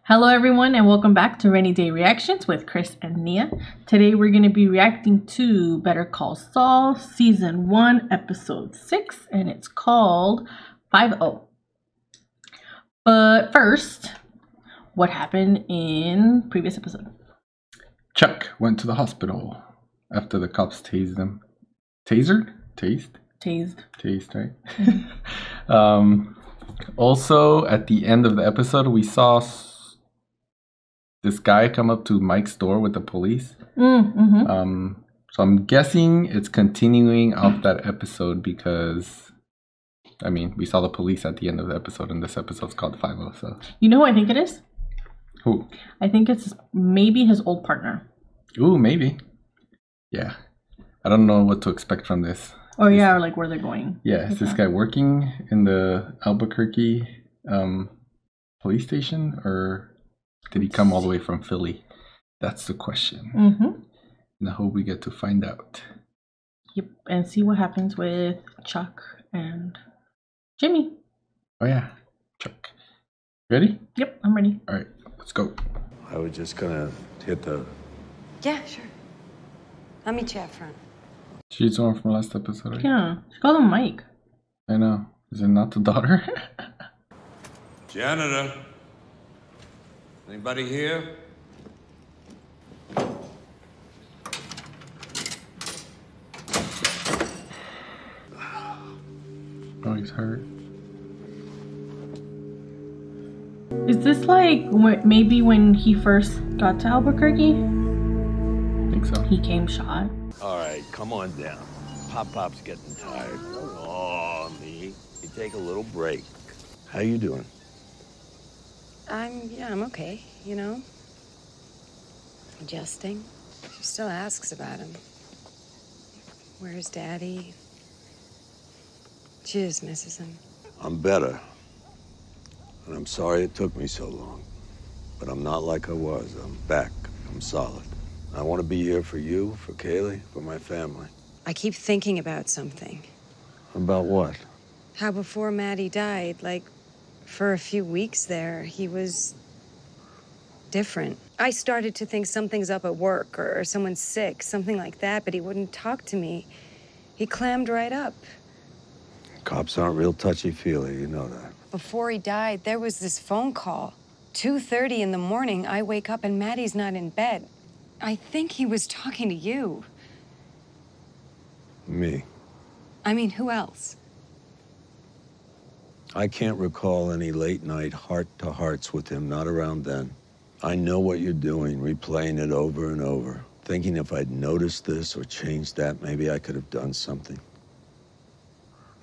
Hello everyone and welcome back to Rainy Day Reactions with Chris and Nia. Today we're going to be reacting to Better Call Saul Season 1 Episode 6 and it's called 5-0. But first, what happened in previous episode? Chuck went to the hospital after the cops tased him. Tasered? Tased, right? Also, at the end of the episode, we saw this guy come up to Mike's door with the police. So I'm guessing it's continuing off that episode because, I mean, we saw the police at the end of the episode, and this episode's called 5-0. So you know who I think it is? Who? I think it's maybe his old partner. Ooh, maybe. Yeah. I don't know what to expect from this. Oh, yeah, or like where they're going. Yeah, is this guy working in the Albuquerque police station, or did he come all the way from Philly? That's the question. And I hope we get to find out. Yep, and see what happens with Chuck and Jimmy. Oh, yeah, Chuck. Ready? Yep, I'm ready. All right, let's go. I was just gonna hit the... Yeah, sure. I'll meet you out front. She's the one from last episode, right? Yeah, she called him Mike. I know. Is it not the daughter? Janitor. Anybody here? Oh, he's hurt. Is this like maybe when he first got to Albuquerque? I think so. He came shot. All right, come on down. Pop's getting tired. Oh, me. You take a little break. How you doing? I'm okay, you know? Adjusting. She still asks about him. Where's Daddy? She just misses him. I'm better. And I'm sorry it took me so long. But I'm not like I was. I'm back. I'm solid. I want to be here for you, for Kaylee, for my family. I keep thinking about something. About what? How before Maddie died, like, for a few weeks there, he was different. I started to think something's up at work or someone's sick, something like that, but he wouldn't talk to me. He clammed right up. Cops aren't real touchy-feely, you know that. Before he died, there was this phone call. 2:30 in the morning, I wake up and Maddie's not in bed. I think he was talking to you. Me? I mean, who else? I can't recall any late-night heart-to-hearts with him, not around then. I know what you're doing, replaying it over and over, thinking if I'd noticed this or changed that, maybe I could have done something.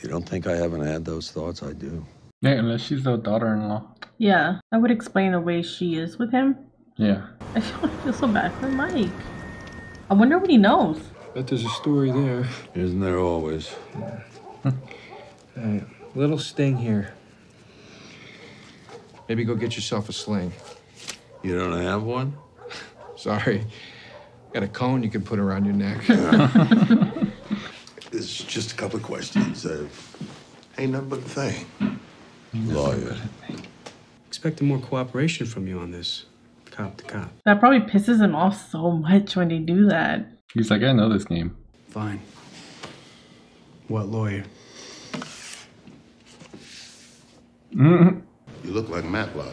You don't think I haven't had those thoughts? I do. Yeah, unless she's the daughter-in-law. Yeah, that would explain the way she is with him. Yeah. I feel so bad for Mike. I wonder what he knows. Bet there's a story there. Isn't there always? Little sting here. Maybe go get yourself a sling. You don't have one? Sorry. Got a cone you can put around your neck. This is just a couple of questions. Ain't nothing but a thing. Lawyer. Expecting more cooperation from you on this, cop to cop. That probably pisses him off so much when they do that. He's like, I know this game. Fine. What lawyer? You look like Matlock.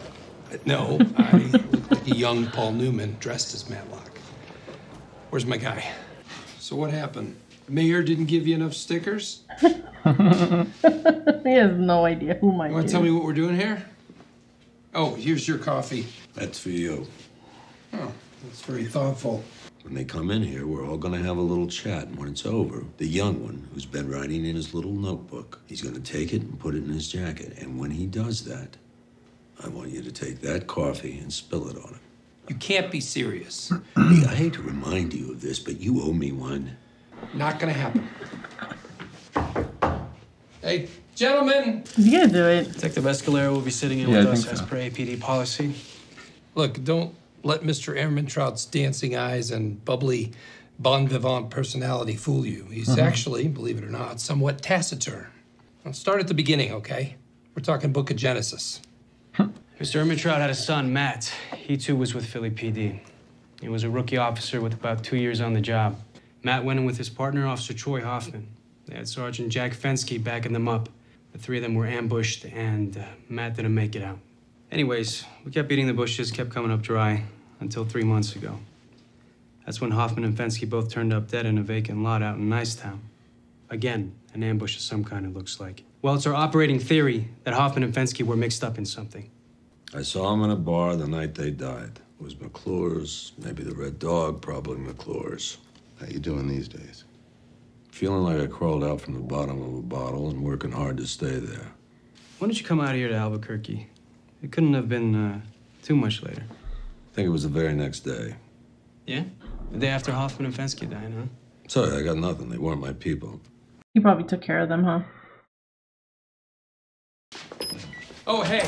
No, I look like a young Paul Newman dressed as Matlock. Where's my guy? So what happened? The mayor didn't give you enough stickers? He has no idea who Mike You want is. to tell me what we're doing here? Oh, here's your coffee. That's for you. Oh, that's very thoughtful. When they come in here, we're all gonna have a little chat, and when it's over, the young one, who's been writing in his little notebook, he's gonna take it and put it in his jacket, and when he does that, I want you to take that coffee and spill it on him. You can't be serious. Hey, I hate to remind you of this, but you owe me one. Not gonna happen. Hey, gentlemen! Is he gonna do it? Detective Escalera will be sitting in Yeah, with I us think as so. per APD policy. Look, don't let Mr. Ehrmantraut's dancing eyes and bubbly bon vivant personality fool you. He's actually, believe it or not, somewhat taciturn. I'll start at the beginning, okay? We're talking Book of Genesis. Mr. Ermintrout had a son, Matt. He too was with Philly PD. He was a rookie officer with about 2 years on the job. Matt went in with his partner, Officer Troy Hoffman. They had Sergeant Jack Fensky backing them up. The three of them were ambushed, and Matt didn't make it out. Anyways, we kept beating the bushes, kept coming up dry, until 3 months ago. That's when Hoffman and Fensky both turned up dead in a vacant lot out in Nicetown. Again, an ambush of some kind, it looks like. Well, it's our operating theory that Hoffman and Fensky were mixed up in something. I saw him in a bar the night they died. It was McClure's, maybe the Red Dog, probably McClure's. How you doing these days? Feeling like I crawled out from the bottom of a bottle and working hard to stay there. When did you come out here to Albuquerque? It couldn't have been too much later. I think it was the very next day. Yeah? The day after Hoffman and Fensky died, huh? Sorry, I got nothing. They weren't my people. He probably took care of them, huh? Oh, hey.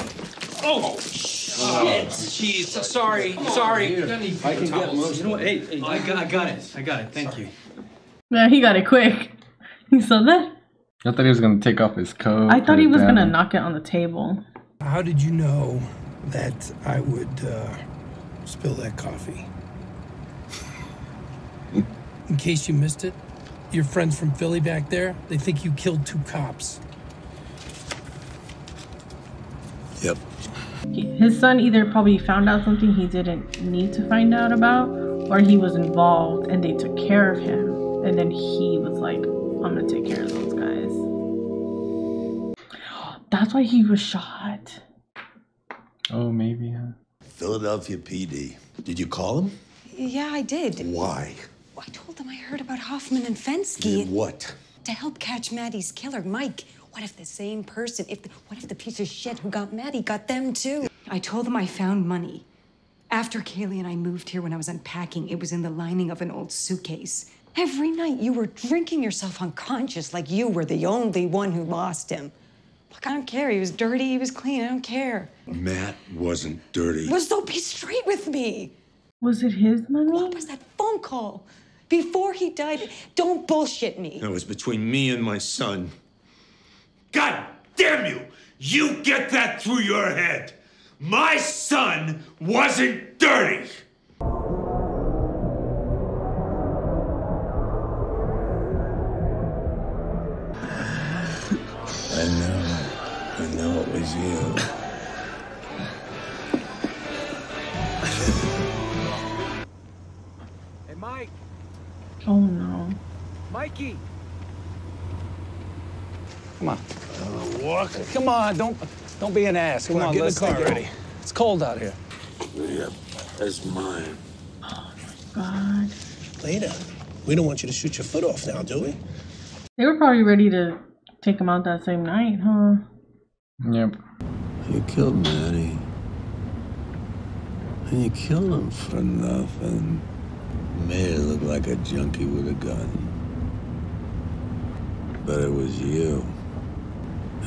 Oh, shit. Jeez, sorry. I can get most. You know what? Hey, I got it. Thank you. Yeah, he got it quick. You saw that? I thought he was gonna take off his coat. I thought he was gonna knock it on the table. How did you know that I would spill that coffee? In case you missed it, your friends from Philly back there, they think you killed 2 cops. Yep. His son either probably found out something he didn't need to find out about, or he was involved and they took care of him. And then he was like, I'm gonna take care of those guys. That's why he was shot. Oh, maybe, huh? Philadelphia PD. Did you call him? Yeah, I did. Why? I told them I heard about Hoffman and Fensky. Did what? To help catch Maddie's killer, Mike. What if the same person, what if the piece of shit who got Maddie got them too? I told them I found money. After Kaylee and I moved here, when I was unpacking, it was in the lining of an old suitcase. Every night you were drinking yourself unconscious like you were the only one who lost him. Look, I don't care. He was dirty, he was clean. I don't care. Matt wasn't dirty. Well, so be straight with me. Was it his money? What was that phone call? Before he died, don't bullshit me. It was between me and my son. God damn you! You get that through your head! My son wasn't dirty! I know it was you. Hey, Mike. Oh no. Mikey. Come on. Walk. Come on, don't be an ass. Come on, get in let's the car go. ready. It's cold out here. Yep, that's mine. God. Later. We don't want you to shoot your foot off now, do we? They were probably ready to take him out that same night, huh? Yep. You killed Maddie. And you killed him for nothing. Made it look like a junkie with a gun. But it was you.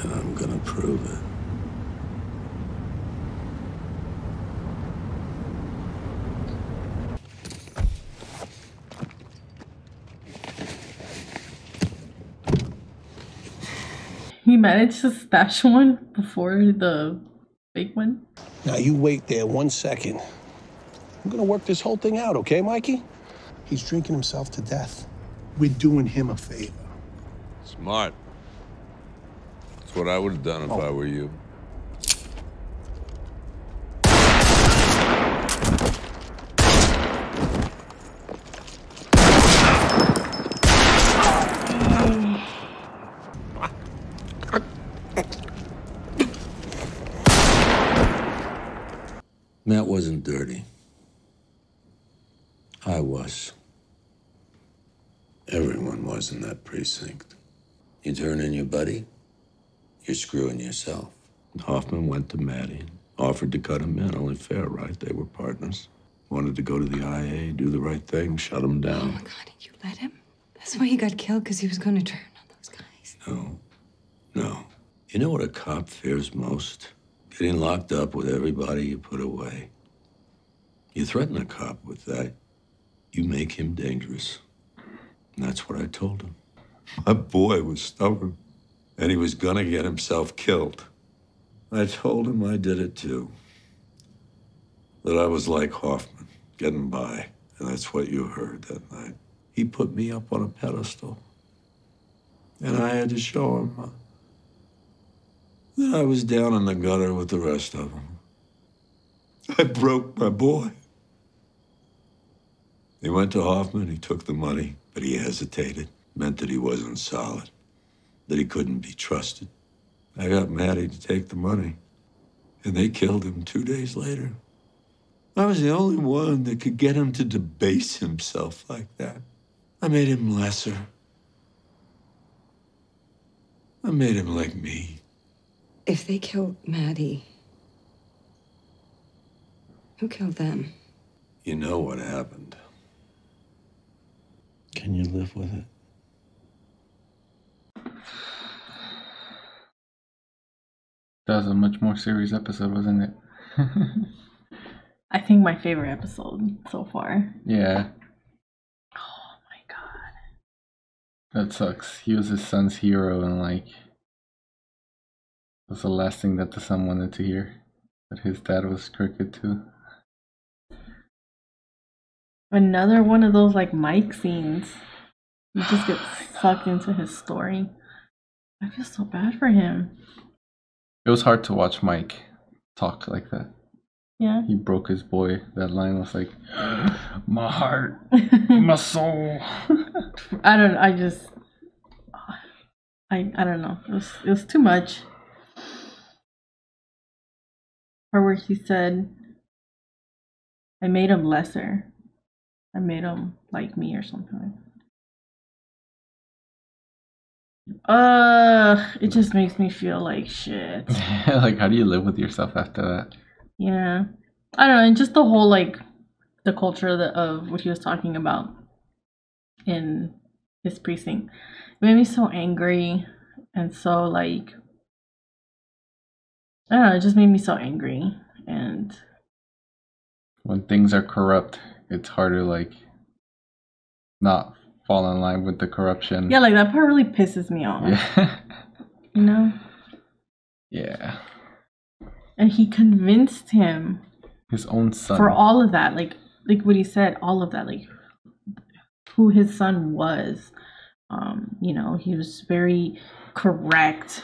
And I'm gonna prove it. He managed to stash one before the fake one. Now you wait there 1 second. I'm gonna work this whole thing out, okay, Mikey? He's drinking himself to death. We're doing him a favor. Smart. That's what I would have done if I were you. Matt wasn't dirty. I was. Everyone was in that precinct. You turn in your buddy, you're screwing yourself. Hoffman went to Maddie, offered to cut him in. Only fair, right? They were partners. Wanted to go to the IA, do the right thing, shut him down. Oh my God, did you let him? That's why he got killed, because he was going to turn on those guys. No. You know what a cop fears most? Getting locked up with everybody you put away. You threaten a cop with that, you make him dangerous. And that's what I told him. My boy was stubborn, and he was gonna get himself killed. I told him I did it too. That I was like Hoffman, getting by, and that's what you heard that night. He put me up on a pedestal, and I had to show him that I was down in the gutter with the rest of them. I broke my boy. He went to Hoffman, he took the money, but he hesitated. Meant that he wasn't solid, that he couldn't be trusted. I got Maddie to take the money, and they killed him 2 days later. I was the only one that could get him to debase himself like that. I made him lesser. I made him like me. If they killed Maddie, who killed them? You know what happened. Can you live with it? That was a much more serious episode, wasn't it? I think my favorite episode so far. Yeah. Oh my god. That sucks. He was his son's hero, and like, it was the last thing that the son wanted to hear. That his dad was crooked too. Another one of those like Mike scenes. You just get sucked into his story. I feel so bad for him. It was hard to watch Mike talk like that. Yeah. He broke his boy. That line was like, my heart, my soul. I don't know. It was too much. Or where he said, I made him lesser. I made him like me or something like that. It just makes me feel like shit. Like, how do you live with yourself after that? Yeah. I don't know, and just the whole, like, the culture of what he was talking about in his precinct. It made me so angry and so, like, I don't know, it just made me so angry. And when things are corrupt, it's hard to, like, not fall in line with the corruption. Yeah, like, that part really pisses me off. Yeah. You know? Yeah. And he convinced him. His own son. For all of that, like what he said, all of that, like, who his son was. You know, he was very correct.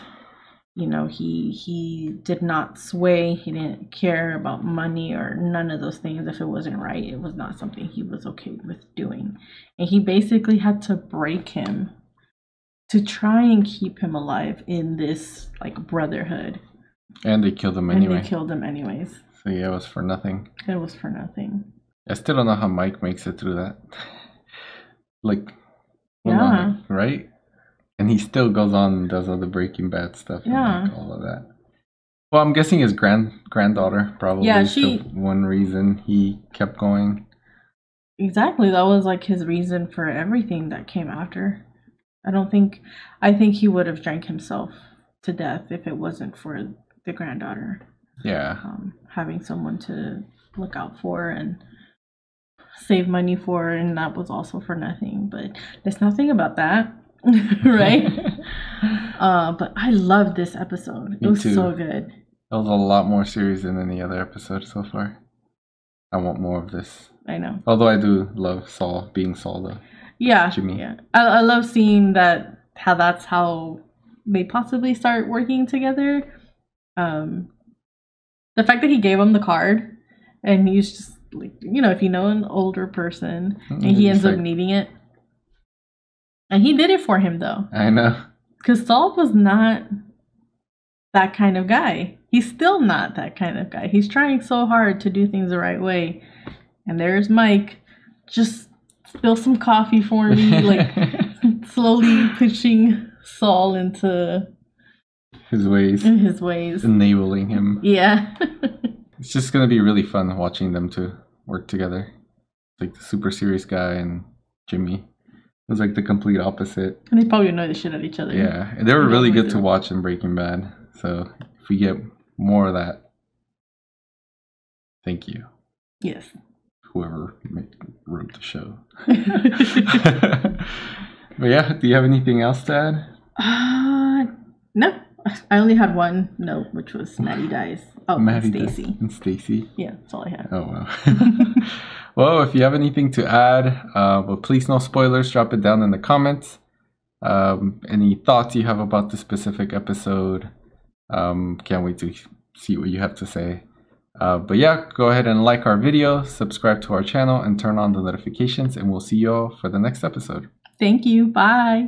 You know, he did not sway. He didn't care about money or none of those things. If it wasn't right, it was not something he was okay with doing. And he basically had to break him to try and keep him alive in this, like, brotherhood. And they killed him anyway. And they killed him anyways. So yeah, it was for nothing. It was for nothing. I still don't know how Mike makes it through that. Like, yeah. Right? And he still goes on and does all the Breaking Bad stuff. Yeah. And like all of that. Well, I'm guessing his granddaughter probably is the one reason he kept going. Exactly. That was like his reason for everything that came after. I think he would have drank himself to death if it wasn't for the granddaughter. Yeah. Having someone to look out for and save money for, and that was also for nothing. But there's nothing about that. Right? But I loved this episode. It was so good. It was a lot more serious than any other episode so far. I want more of this. I know. Although I do love Saul being Saul though. Yeah. Jimmy. Yeah. I love seeing that's how they possibly start working together. The fact that he gave him the card and he's just like, you know, if you know an older person and he ends up needing it. And he did it for him though. I know. Because Saul was not that kind of guy. He's still not that kind of guy. He's trying so hard to do things the right way. And there's Mike. Just spill some coffee for me. Like, slowly pushing Saul into his ways. Enabling him. Yeah. It's just going to be really fun watching them two work together. Like the super serious guy and Jimmy. It was like the complete opposite. And they probably annoy the shit out of each other. Yeah. And they were really good to watch in Breaking Bad. So if we get more of that, thank you. Yes. Whoever wrote the show. But yeah, do you have anything else to add? No. I only had one note, which was Maddie dies. Oh, Maddie Stacy. And Stacy. Yeah, that's all I have. Oh, wow. Well, if you have anything to add, but please no spoilers, drop it down in the comments. Any thoughts you have about the specific episode. Can't wait to see what you have to say. But yeah, go ahead and like our video, subscribe to our channel, and turn on the notifications, and we'll see you all for the next episode. Thank you. Bye.